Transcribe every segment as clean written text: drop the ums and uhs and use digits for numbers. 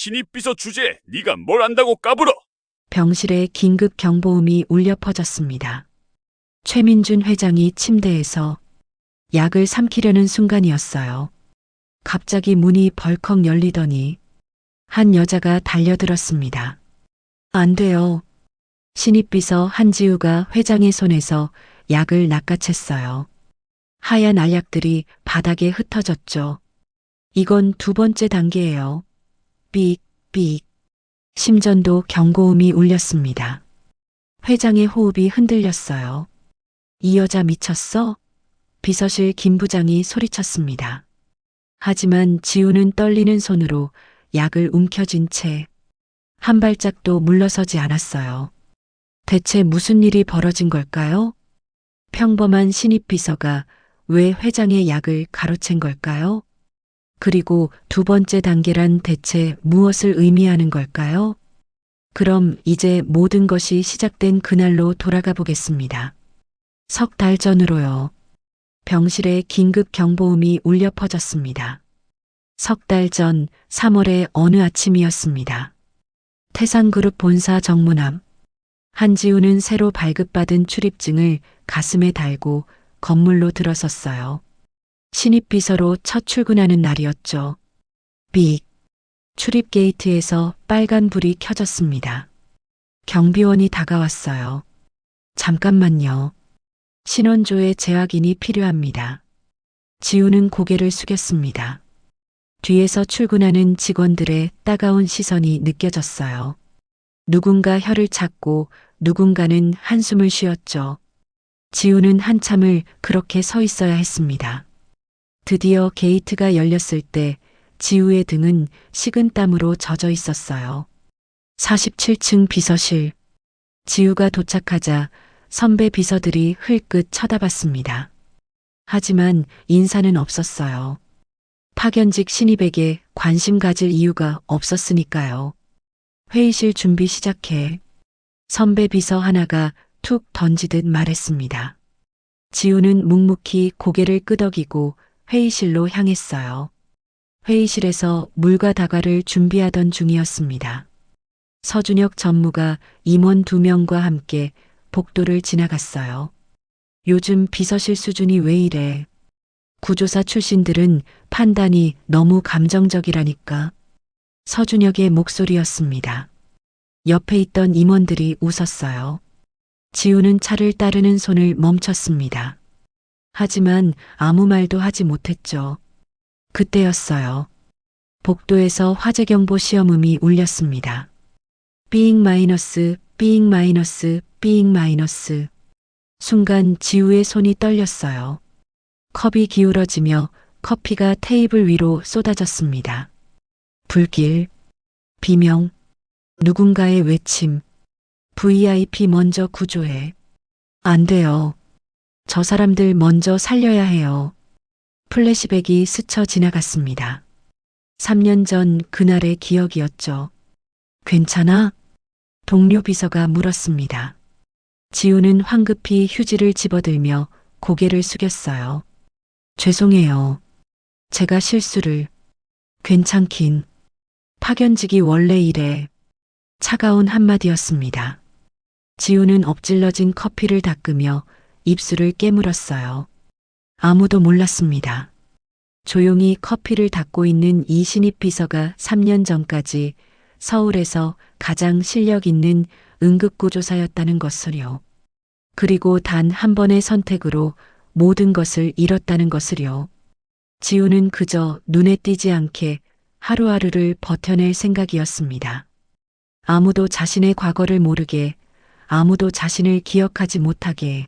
신입 비서 주제에 네가 뭘 안다고 까불어? 병실에 긴급 경보음이 울려 퍼졌습니다. 최민준 회장이 침대에서 약을 삼키려는 순간이었어요. 갑자기 문이 벌컥 열리더니 한 여자가 달려들었습니다. 안 돼요. 신입비서 한지우가 회장의 손에서 약을 낚아챘어요. 하얀 알약들이 바닥에 흩어졌죠. 이건 두 번째 단계예요. 삑, 삑. 심전도 경고음이 울렸습니다. 회장의 호흡이 흔들렸어요. 이 여자 미쳤어? 비서실 김 부장이 소리쳤습니다. 하지만 지우는 떨리는 손으로 약을 움켜쥔 채 한 발짝도 물러서지 않았어요. 대체 무슨 일이 벌어진 걸까요? 평범한 신입 비서가 왜 회장의 약을 가로챈 걸까요? 그리고 두 번째 단계란 대체 무엇을 의미하는 걸까요? 그럼 이제 모든 것이 시작된 그날로 돌아가 보겠습니다. 석 달 전으로요. 병실에 긴급 경보음이 울려 퍼졌습니다. 석 달 전 3월의 어느 아침이었습니다. 태산그룹 본사 정문 앞. 한지우는 새로 발급받은 출입증을 가슴에 달고 건물로 들어섰어요. 신입 비서로 첫 출근하는 날이었죠. 삑. 출입 게이트에서 빨간 불이 켜졌습니다. 경비원이 다가왔어요. 잠깐만요. 신원조의 재확인이 필요합니다. 지우는 고개를 숙였습니다. 뒤에서 출근하는 직원들의 따가운 시선이 느껴졌어요. 누군가 혀를 찾고 누군가는 한숨을 쉬었죠. 지우는 한참을 그렇게 서 있어야 했습니다. 드디어 게이트가 열렸을 때 지우의 등은 식은땀으로 젖어 있었어요. 47층 비서실. 지우가 도착하자 선배 비서들이 흘끗 쳐다봤습니다. 하지만 인사는 없었어요. 파견직 신입에게 관심 가질 이유가 없었으니까요. 회의실 준비 시작해. 선배 비서 하나가 툭 던지듯 말했습니다. 지우는 묵묵히 고개를 끄덕이고 회의실로 향했어요. 회의실에서 물과 다과를 준비하던 중이었습니다. 서준혁 전무가 임원 2명과 함께 복도를 지나갔어요. 요즘 비서실 수준이 왜 이래? 구조사 출신들은 판단이 너무 감정적이라니까. 서준혁의 목소리였습니다. 옆에 있던 임원들이 웃었어요. 지우는 차를 따르는 손을 멈췄습니다. 하지만 아무 말도 하지 못했죠. 그때였어요. 복도에서 화재경보 시험음이 울렸습니다. 삐잉 마이너스, 삐잉 마이너스, 삐잉 마이너스. 순간 지우의 손이 떨렸어요. 컵이 기울어지며 커피가 테이블 위로 쏟아졌습니다. 불길, 비명, 누군가의 외침, VIP 먼저 구조해. 안 돼요. 저 사람들 먼저 살려야 해요. 플래시백이 스쳐 지나갔습니다. 3년 전 그날의 기억이었죠. 괜찮아? 동료 비서가 물었습니다. 지우는 황급히 휴지를 집어들며 고개를 숙였어요. 죄송해요. 제가 실수를. 괜찮긴. 파견직이 원래 이래. 차가운 한마디였습니다. 지우는 엎질러진 커피를 닦으며 입술을 깨물었어요. 아무도 몰랐습니다. 조용히 커피를 닦고 있는 이 신입 비서가 3년 전까지 서울에서 가장 실력 있는 응급구조사였다는 것을요. 그리고 단 한 번의 선택으로 모든 것을 잃었다는 것을요. 지우는 그저 눈에 띄지 않게 하루하루를 버텨낼 생각이었습니다. 아무도 자신의 과거를 모르게, 아무도 자신을 기억하지 못하게.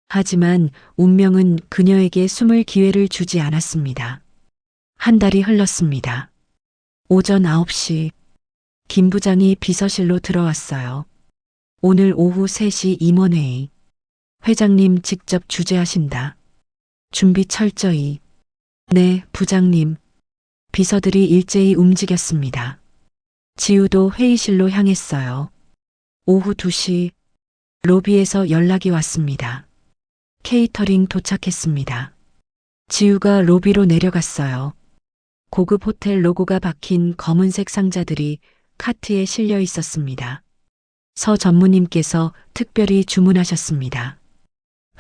하지만 운명은 그녀에게 숨을 기회를 주지 않았습니다. 한 달이 흘렀습니다. 오전 9시, 김 부장이 비서실로 들어왔어요. 오늘 오후 3시 임원회의. 회장님 직접 주재하신다. 준비 철저히. 네, 부장님. 비서들이 일제히 움직였습니다. 지우도 회의실로 향했어요. 오후 2시, 로비에서 연락이 왔습니다. 케이터링 도착했습니다. 지우가 로비로 내려갔어요. 고급 호텔 로고가 박힌 검은색 상자들이 카트에 실려 있었습니다. 서 전무님께서 특별히 주문하셨습니다.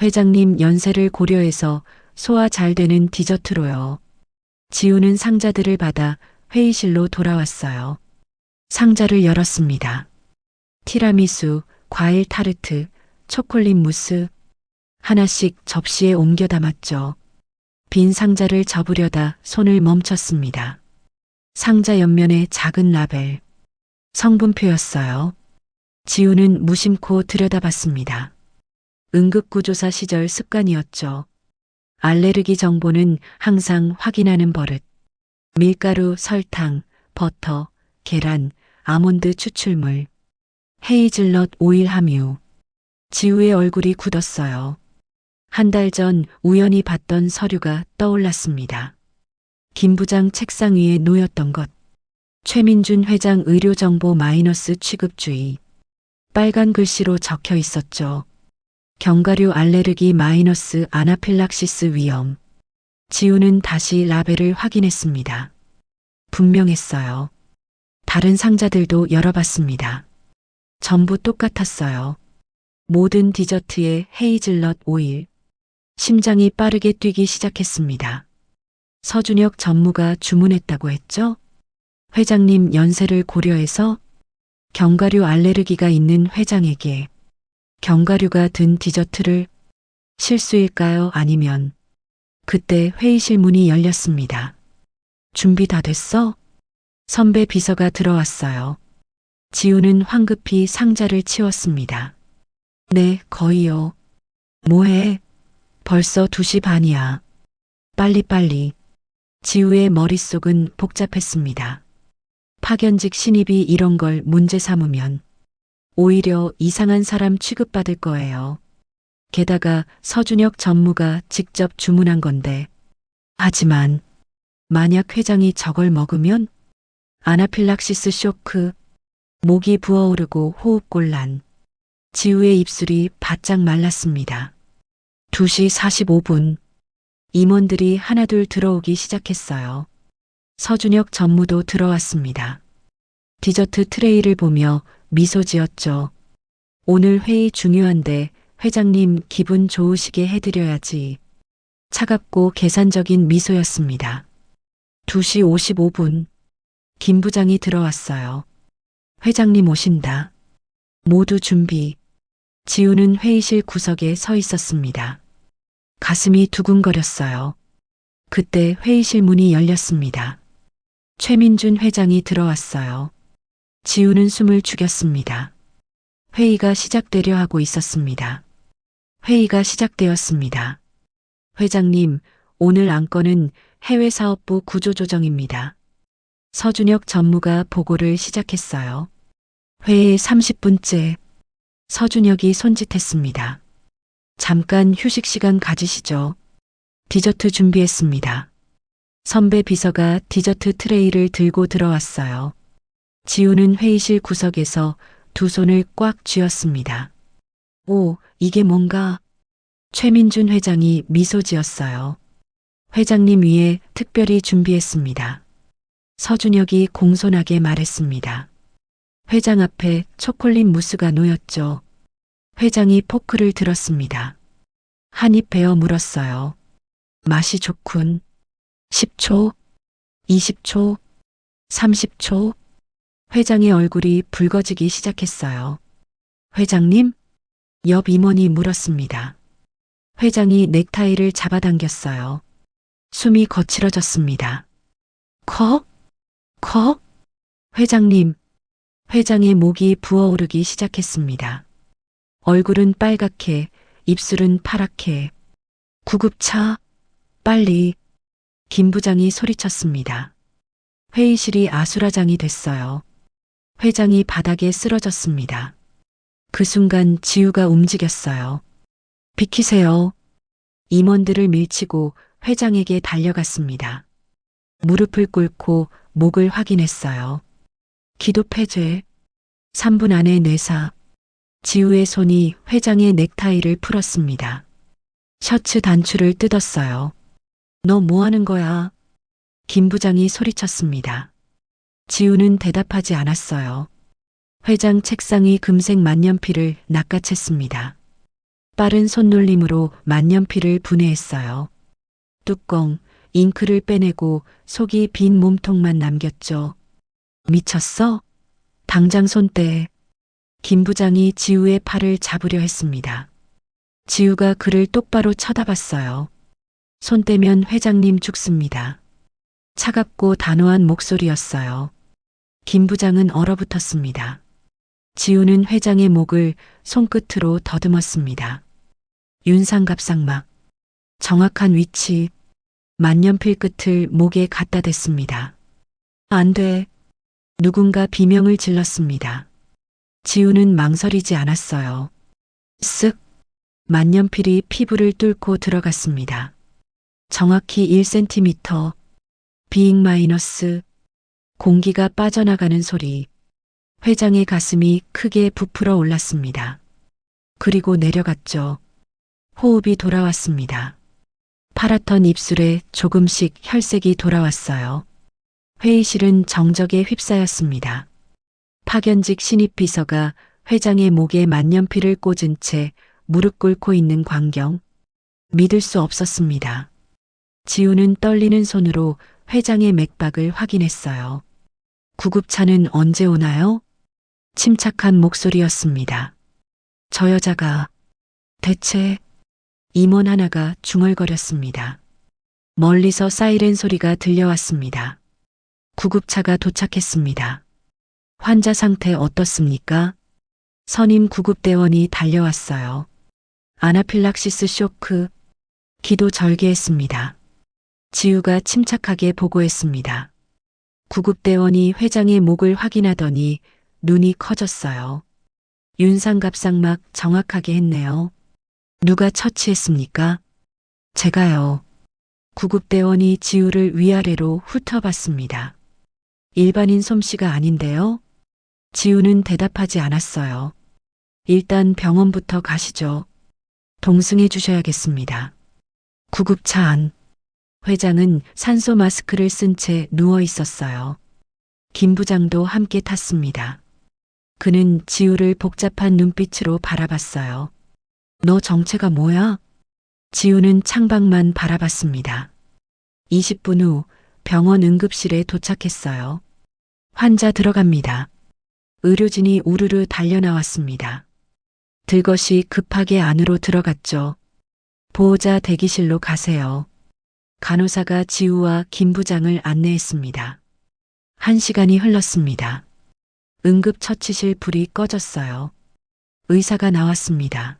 회장님 연세를 고려해서 소화 잘 되는 디저트로요. 지우는 상자들을 받아 회의실로 돌아왔어요. 상자를 열었습니다. 티라미수, 과일 타르트, 초콜릿 무스, 하나씩 접시에 옮겨 담았죠. 빈 상자를 접으려다 손을 멈췄습니다. 상자 옆면에 작은 라벨. 성분표였어요. 지우는 무심코 들여다봤습니다. 응급구조사 시절 습관이었죠. 알레르기 정보는 항상 확인하는 버릇. 밀가루, 설탕, 버터, 계란, 아몬드 추출물, 헤이즐넛 오일 함유. 지우의 얼굴이 굳었어요. 한 달 전 우연히 봤던 서류가 떠올랐습니다. 김 부장 책상 위에 놓였던 것. 최민준 회장 의료정보 마이너스 취급주의. 빨간 글씨로 적혀 있었죠. 견과류 알레르기 마이너스 아나필락시스 위험. 지우는 다시 라벨을 확인했습니다. 분명했어요. 다른 상자들도 열어봤습니다. 전부 똑같았어요. 모든 디저트에 헤이즐넛 오일. 심장이 빠르게 뛰기 시작했습니다. 서준혁 전무가 주문했다고 했죠? 회장님 연세를 고려해서 견과류 알레르기가 있는 회장에게 견과류가 든 디저트를 실수일까요? 아니면 그때 회의실 문이 열렸습니다. 준비 다 됐어? 선배 비서가 들어왔어요. 지우는 황급히 상자를 치웠습니다. 네, 거의요. 뭐해? 벌써 2시 반이야. 빨리빨리. 지우의 머릿속은 복잡했습니다. 파견직 신입이 이런 걸 문제 삼으면 오히려 이상한 사람 취급받을 거예요. 게다가 서준혁 전무가 직접 주문한 건데. 하지만 만약 회장이 저걸 먹으면 아나필락시스 쇼크, 목이 부어오르고 호흡곤란. 지우의 입술이 바짝 말랐습니다. 2시 45분. 임원들이 하나둘 들어오기 시작했어요. 서준혁 전무도 들어왔습니다. 디저트 트레이를 보며 미소 지었죠. 오늘 회의 중요한데 회장님 기분 좋으시게 해드려야지. 차갑고 계산적인 미소였습니다. 2시 55분. 김 부장이 들어왔어요. 회장님 오신다. 모두 준비. 지우는 회의실 구석에 서 있었습니다. 가슴이 두근거렸어요. 그때 회의실 문이 열렸습니다. 최민준 회장이 들어왔어요. 지우는 숨을 죽였습니다. 회의가 시작되려 하고 있었습니다. 회의가 시작되었습니다. 회장님, 오늘 안건은 해외사업부 구조조정입니다. 서준혁 전무가 보고를 시작했어요. 회의 30분째. 서준혁이 손짓했습니다. 잠깐 휴식 시간 가지시죠. 디저트 준비했습니다. 선배 비서가 디저트 트레이를 들고 들어왔어요. 지우는 회의실 구석에서 두 손을 꽉 쥐었습니다. 오, 이게 뭔가? 최민준 회장이 미소 지었어요. 회장님 위해 특별히 준비했습니다. 서준혁이 공손하게 말했습니다. 회장 앞에 초콜릿 무스가 놓였죠. 회장이 포크를 들었습니다. 한 입 베어 물었어요. 맛이 좋군. 10초, 20초, 30초. 회장의 얼굴이 붉어지기 시작했어요. 회장님? 옆 임원이 물었습니다. 회장이 넥타이를 잡아당겼어요. 숨이 거칠어졌습니다. 컵? 회장님. 회장의 목이 부어오르기 시작했습니다. 얼굴은 빨갛게, 입술은 파랗게. 구급차, 빨리. 김 부장이 소리쳤습니다. 회의실이 아수라장이 됐어요. 회장이 바닥에 쓰러졌습니다. 그 순간 지우가 움직였어요. 비키세요. 임원들을 밀치고 회장에게 달려갔습니다. 무릎을 꿇고 목을 확인했어요. 기도 폐쇄. 3분 안에 뇌사. 지우의 손이 회장의 넥타이를 풀었습니다. 셔츠 단추를 뜯었어요. 너 뭐 하는 거야? 김 부장이 소리쳤습니다. 지우는 대답하지 않았어요. 회장 책상이 금색 만년필을 낚아챘습니다. 빠른 손놀림으로 만년필을 분해했어요. 뚜껑, 잉크를 빼내고 속이 빈 몸통만 남겼죠. 미쳤어? 당장 손 떼. 김 부장이 지우의 팔을 잡으려 했습니다. 지우가 그를 똑바로 쳐다봤어요. 손 떼면 회장님 죽습니다. 차갑고 단호한 목소리였어요. 김 부장은 얼어붙었습니다. 지우는 회장의 목을 손끝으로 더듬었습니다. 윤상갑상막. 정확한 위치. 만년필 끝을 목에 갖다 댔습니다. 안 돼. 누군가 비명을 질렀습니다. 지우는 망설이지 않았어요. 쓱. 만년필이 피부를 뚫고 들어갔습니다. 정확히 1cm. 비잉 마이너스. 공기가 빠져나가는 소리. 회장의 가슴이 크게 부풀어 올랐습니다. 그리고 내려갔죠. 호흡이 돌아왔습니다. 파랗던 입술에 조금씩 혈색이 돌아왔어요. 회의실은 정적에 휩싸였습니다. 파견직 신입 비서가 회장의 목에 만년필을 꽂은 채 무릎 꿇고 있는 광경. 믿을 수 없었습니다. 지우는 떨리는 손으로 회장의 맥박을 확인했어요. 구급차는 언제 오나요? 침착한 목소리였습니다. 저 여자가 대체 임원 하나가 중얼거렸습니다. 멀리서 사이렌 소리가 들려왔습니다. 구급차가 도착했습니다. 환자 상태 어떻습니까? 선임 구급대원이 달려왔어요. 아나필락시스 쇼크. 기도 절개했습니다. 지우가 침착하게 보고했습니다. 구급대원이 회장의 목을 확인하더니 눈이 커졌어요. 윤상갑상막 정확하게 했네요. 누가 처치했습니까? 제가요. 구급대원이 지우를 위아래로 훑어봤습니다. 일반인 솜씨가 아닌데요? 지우는 대답하지 않았어요. 일단 병원부터 가시죠. 동승해 주셔야겠습니다. 구급차 안. 회장은 산소 마스크를 쓴 채 누워 있었어요. 김 부장도 함께 탔습니다. 그는 지우를 복잡한 눈빛으로 바라봤어요. 너 정체가 뭐야? 지우는 창밖만 바라봤습니다. 20분 후 병원 응급실에 도착했어요. 환자 들어갑니다. 의료진이 우르르 달려나왔습니다. 들것이 급하게 안으로 들어갔죠. 보호자 대기실로 가세요. 간호사가 지우와 김 부장을 안내했습니다. 1시간이 흘렀습니다. 응급처치실 불이 꺼졌어요. 의사가 나왔습니다.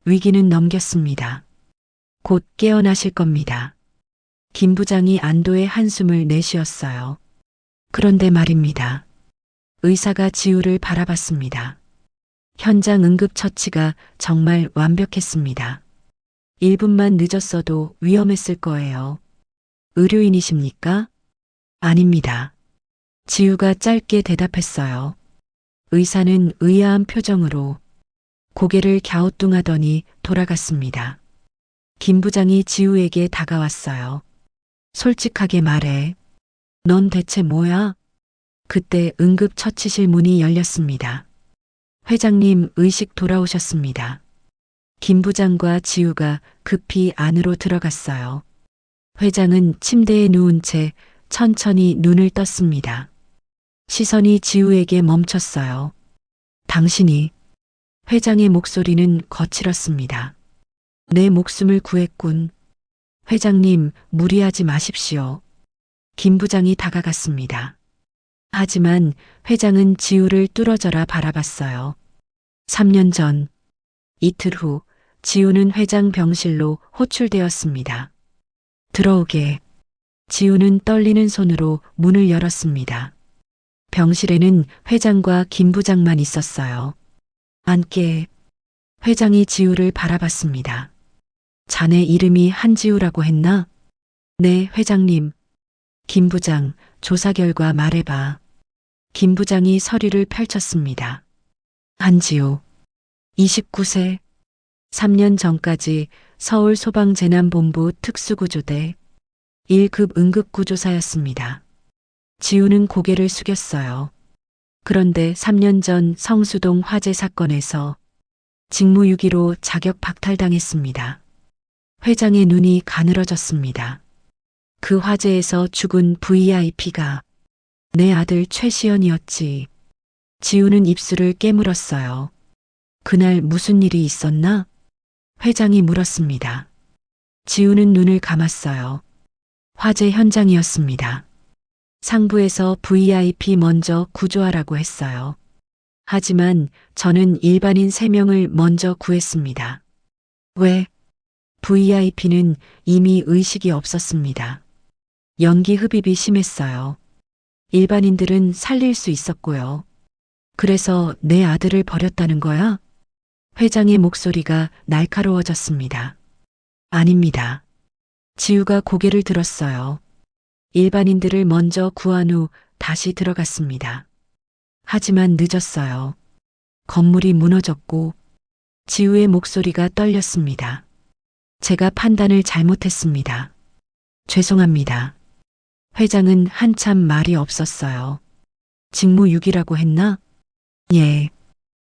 위기는 넘겼습니다. 곧 깨어나실 겁니다. 김 부장이 안도의 한숨을 내쉬었어요. 그런데 말입니다. 의사가 지우를 바라봤습니다. 현장 응급처치가 정말 완벽했습니다. 1분만 늦었어도 위험했을 거예요. 의료인이십니까? 아닙니다. 지우가 짧게 대답했어요. 의사는 의아한 표정으로 고개를 갸우뚱하더니 돌아갔습니다. 김 부장이 지우에게 다가왔어요. 솔직하게 말해. 넌 대체 뭐야? 그때 응급처치실 문이 열렸습니다. 회장님 의식 돌아오셨습니다. 김 부장과 지우가 급히 안으로 들어갔어요. 회장은 침대에 누운 채 천천히 눈을 떴습니다. 시선이 지우에게 멈췄어요. 당신이. 회장의 목소리는 거칠었습니다. 내 목숨을 구했군. 회장님, 무리하지 마십시오. 김 부장이 다가갔습니다. 하지만 회장은 지우를 뚫어져라 바라봤어요. 3년 전, 이틀 후, 지우는 회장 병실로 호출되었습니다. 들어오게. 지우는 떨리는 손으로 문을 열었습니다. 병실에는 회장과 김 부장만 있었어요. 앉게. 회장이 지우를 바라봤습니다. 자네 이름이 한지우라고 했나? 네, 회장님. 김 부장, 조사 결과 말해봐. 김 부장이 서류를 펼쳤습니다. 한지우. 29세. 3년 전까지 서울소방재난본부 특수구조대. 1급 응급구조사였습니다. 지우는 고개를 숙였어요. 그런데 3년 전 성수동 화재 사건에서 직무유기로 자격 박탈당했습니다. 회장의 눈이 가늘어졌습니다. 그 화재에서 죽은 VIP가 내 아들 최시연이었지. 지우는 입술을 깨물었어요. 그날 무슨 일이 있었나? 회장이 물었습니다. 지우는 눈을 감았어요. 화재 현장이었습니다. 상부에서 VIP 먼저 구조하라고 했어요. 하지만 저는 일반인 3명을 먼저 구했습니다. 왜? VIP는 이미 의식이 없었습니다. 연기 흡입이 심했어요. 일반인들은 살릴 수 있었고요. 그래서 내 아들을 버렸다는 거야? 회장의 목소리가 날카로워졌습니다. 아닙니다. 지우가 고개를 들었어요. 일반인들을 먼저 구한 후 다시 들어갔습니다. 하지만 늦었어요. 건물이 무너졌고 지우의 목소리가 떨렸습니다. 제가 판단을 잘못했습니다. 죄송합니다. 회장은 한참 말이 없었어요. 직무유기라고 했나? 예.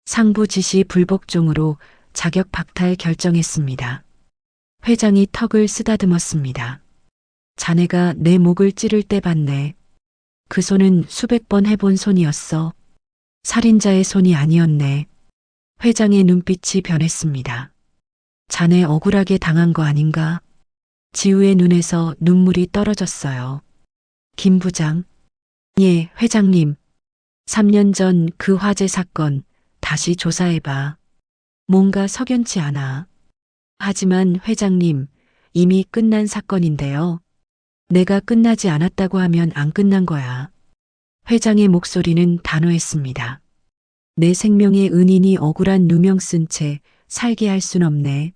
상부 지시 불복종으로 자격 박탈 결정했습니다. 회장이 턱을 쓰다듬었습니다. 자네가 내 목을 찌를 때 봤네. 그 손은 수백 번 해본 손이었어. 살인자의 손이 아니었네. 회장의 눈빛이 변했습니다. 자네 억울하게 당한 거 아닌가? 지우의 눈에서 눈물이 떨어졌어요. 김 부장. 예, 회장님. 3년 전 그 화재 사건 다시 조사해봐. 뭔가 석연치 않아. 하지만 회장님, 이미 끝난 사건인데요. 내가 끝나지 않았다고 하면 안 끝난 거야. 회장의 목소리는 단호했습니다. 내 생명의 은인이 억울한 누명 쓴 채 살게 할 순 없네.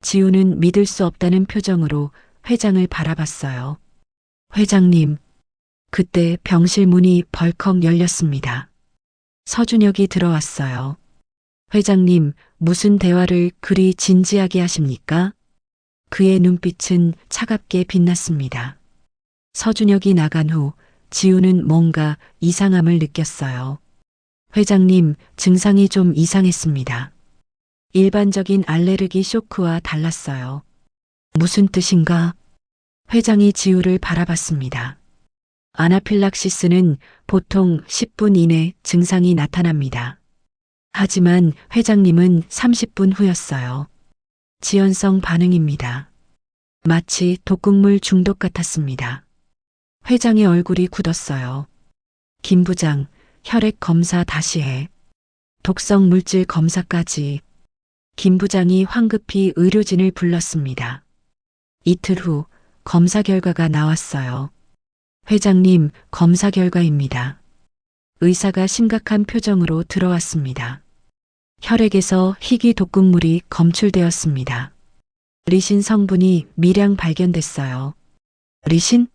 지우는 믿을 수 없다는 표정으로 회장을 바라봤어요. 회장님, 그때 병실 문이 벌컥 열렸습니다. 서준혁이 들어왔어요. 회장님, 무슨 대화를 그리 진지하게 하십니까? 그의 눈빛은 차갑게 빛났습니다. 서준혁이 나간 후 지우는 뭔가 이상함을 느꼈어요. 회장님, 증상이 좀 이상했습니다. 일반적인 알레르기 쇼크와 달랐어요. 무슨 뜻인가? 회장이 지우를 바라봤습니다. 아나필락시스는 보통 10분 이내 증상이 나타납니다. 하지만 회장님은 30분 후였어요. 지연성 반응입니다. 마치 독극물 중독 같았습니다. 회장의 얼굴이 굳었어요. 김 부장, 혈액 검사 다시 해. 독성 물질 검사까지. 김 부장이 황급히 의료진을 불렀습니다. 이틀 후 검사 결과가 나왔어요. 회장님, 검사 결과입니다. 의사가 심각한 표정으로 들어왔습니다. 혈액에서 희귀 독극물이 검출되었습니다. 리신 성분이 미량 발견됐어요. 리신?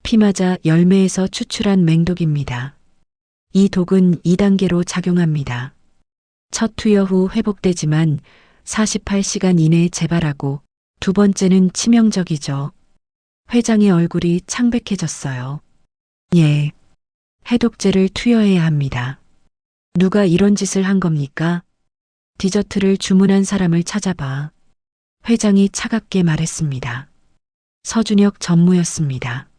피마자 열매에서 추출한 맹독입니다. 이 독은 2단계로 작용합니다. 첫 투여 후 회복되지만 48시간 이내에 재발하고 두 번째는 치명적이죠. 회장의 얼굴이 창백해졌어요. 예. 해독제를 투여해야 합니다. 누가 이런 짓을 한 겁니까? 디저트를 주문한 사람을 찾아봐. 회장이 차갑게 말했습니다. 서준혁 전무였습니다.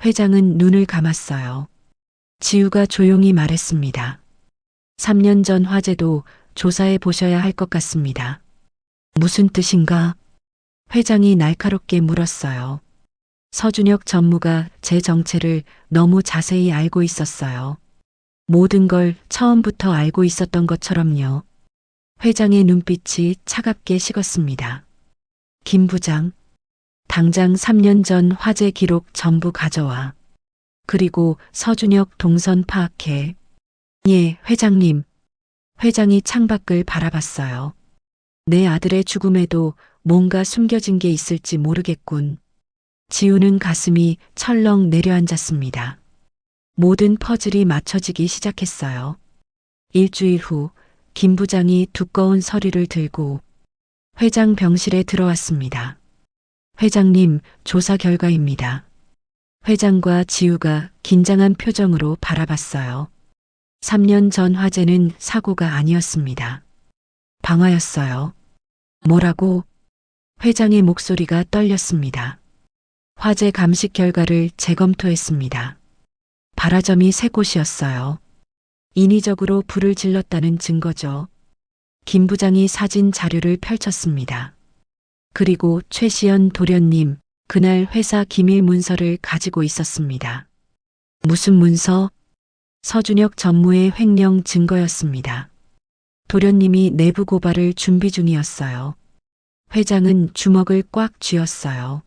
회장은 눈을 감았어요. 지우가 조용히 말했습니다. 3년 전 화재도 조사해 보셔야 할 것 같습니다. 무슨 뜻인가? 회장이 날카롭게 물었어요. 서준혁 전무가 제 정체를 너무 자세히 알고 있었어요. 모든 걸 처음부터 알고 있었던 것처럼요. 회장의 눈빛이 차갑게 식었습니다. 김 부장, 당장 3년 전 화재 기록 전부 가져와. 그리고 서준혁 동선 파악해. 예, 회장님. 회장이 창밖을 바라봤어요. 내 아들의 죽음에도 뭔가 숨겨진 게 있을지 모르겠군. 지우는 가슴이 철렁 내려앉았습니다. 모든 퍼즐이 맞춰지기 시작했어요. 일주일 후 김 부장이 두꺼운 서류를 들고 회장 병실에 들어왔습니다. 회장님, 조사 결과입니다. 회장과 지우가 긴장한 표정으로 바라봤어요. 3년 전 화재는 사고가 아니었습니다. 방화였어요. 뭐라고? 회장의 목소리가 떨렸습니다. 화재 감식 결과를 재검토했습니다. 발화점이 3곳이었어요. 인위적으로 불을 질렀다는 증거죠. 김 부장이 사진 자료를 펼쳤습니다. 그리고 최시연 도련님, 그날 회사 기밀 문서를 가지고 있었습니다. 무슨 문서? 서준혁 전무의 횡령 증거였습니다. 도련님이 내부 고발을 준비 중이었어요. 회장은 주먹을 꽉 쥐었어요.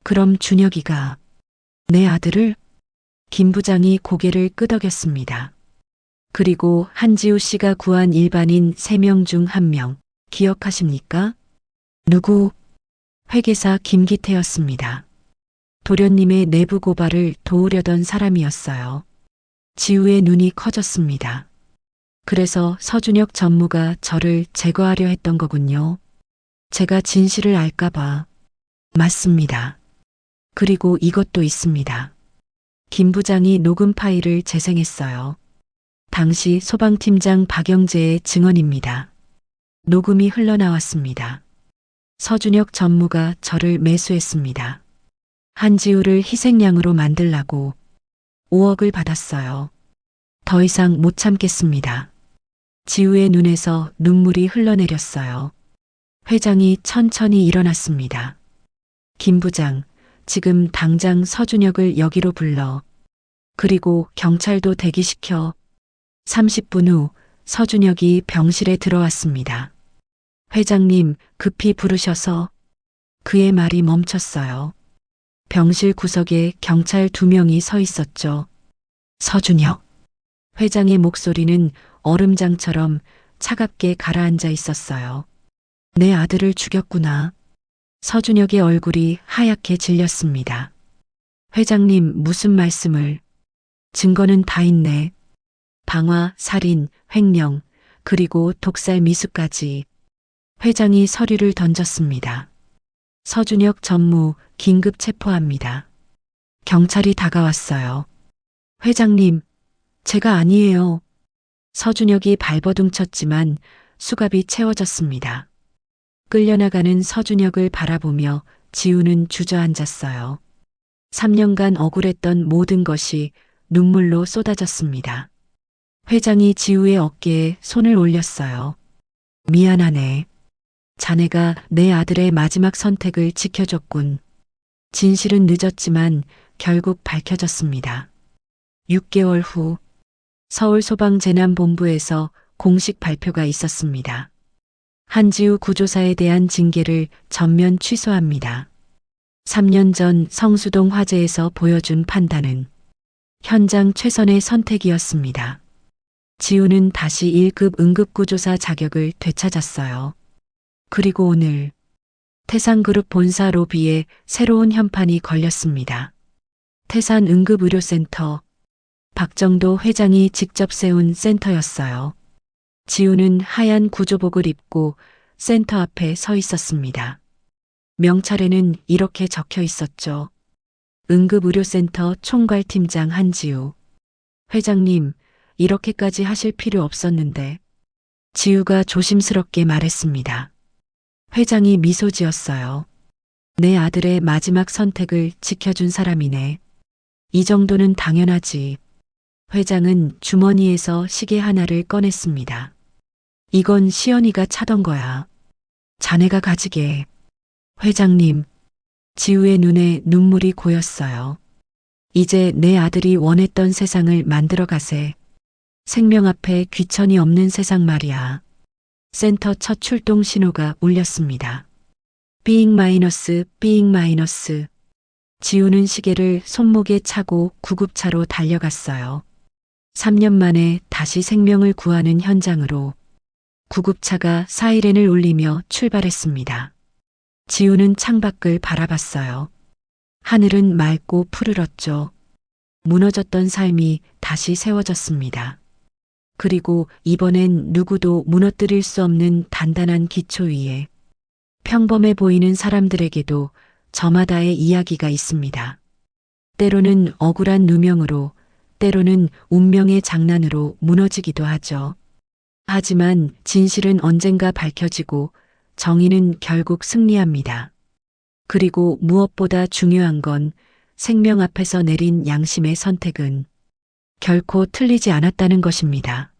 그럼 준혁이가 내 아들을? 김 부장이 고개를 끄덕였습니다. 그리고 한지우 씨가 구한 일반인 3명 중 1명, 기억하십니까? 누구? 회계사 김기태였습니다. 도련님의 내부 고발을 도우려던 사람이었어요. 지우의 눈이 커졌습니다. 그래서 서준혁 전무가 저를 제거하려 했던 거군요. 제가 진실을 알까봐. 맞습니다. 그리고 이것도 있습니다. 김 부장이 녹음 파일을 재생했어요. 당시 소방팀장 박영재의 증언입니다. 녹음이 흘러나왔습니다. 서준혁 전무가 저를 매수했습니다. 한지우를 희생양으로 만들라고 5억을 받았어요. 더 이상 못 참겠습니다. 지우의 눈에서 눈물이 흘러내렸어요. 회장이 천천히 일어났습니다. 김 부장, 지금 당장 서준혁을 여기로 불러. 그리고 경찰도 대기시켜. 30분 후 서준혁이 병실에 들어왔습니다. 회장님, 급히 부르셔서. 그의 말이 멈췄어요. 병실 구석에 경찰 2명이 서 있었죠. 서준혁. 회장의 목소리는 얼음장처럼 차갑게 가라앉아 있었어요. 내 아들을 죽였구나. 서준혁의 얼굴이 하얗게 질렸습니다. 회장님, 무슨 말씀을. 증거는 다 있네. 방화, 살인, 횡령, 그리고 독살 미수까지. 회장이 서류를 던졌습니다. 서준혁 전무 긴급 체포합니다. 경찰이 다가왔어요. 회장님, 제가 아니에요. 서준혁이 발버둥 쳤지만 수갑이 채워졌습니다. 끌려나가는 서준혁을 바라보며 지우는 주저앉았어요. 3년간 억울했던 모든 것이 눈물로 쏟아졌습니다. 회장이 지우의 어깨에 손을 올렸어요. 미안하네. 자네가 내 아들의 마지막 선택을 지켜줬군. 진실은 늦었지만 결국 밝혀졌습니다. 6개월 후 서울소방재난본부에서 공식 발표가 있었습니다. 한지우 구조사에 대한 징계를 전면 취소합니다. 3년 전 성수동 화재에서 보여준 판단은 현장 최선의 선택이었습니다. 지우는 다시 1급 응급구조사 자격을 되찾았어요. 그리고 오늘 태산그룹 본사 로비에 새로운 현판이 걸렸습니다. 태산응급의료센터. 박정도 회장이 직접 세운 센터였어요. 지우는 하얀 구조복을 입고 센터 앞에 서 있었습니다. 명찰에는 이렇게 적혀 있었죠. 응급의료센터 총괄팀장 한지우. 회장님, 이렇게까지 하실 필요 없었는데. 지우가 조심스럽게 말했습니다. 회장이 미소 지었어요. 내 아들의 마지막 선택을 지켜준 사람이네. 이 정도는 당연하지. 회장은 주머니에서 시계 하나를 꺼냈습니다. 이건 시연이가 차던 거야. 자네가 가지게. 회장님, 지우의 눈에 눈물이 고였어요. 이제 내 아들이 원했던 세상을 만들어 가세. 생명 앞에 귀천이 없는 세상 말이야. 센터 첫 출동 신호가 울렸습니다. 삐잉 마이너스, 삐잉 마이너스. 지우는 시계를 손목에 차고 구급차로 달려갔어요. 3년 만에 다시 생명을 구하는 현장으로 구급차가 사이렌을 울리며 출발했습니다. 지우는 창밖을 바라봤어요. 하늘은 맑고 푸르렀죠. 무너졌던 삶이 다시 세워졌습니다. 그리고 이번엔 누구도 무너뜨릴 수 없는 단단한 기초 위에 평범해 보이는 사람들에게도 저마다의 이야기가 있습니다. 때로는 억울한 누명으로, 때로는 운명의 장난으로 무너지기도 하죠. 하지만 진실은 언젠가 밝혀지고 정의는 결국 승리합니다. 그리고 무엇보다 중요한 건 생명 앞에서 내린 양심의 선택은 결코 틀리지 않았다는 것입니다.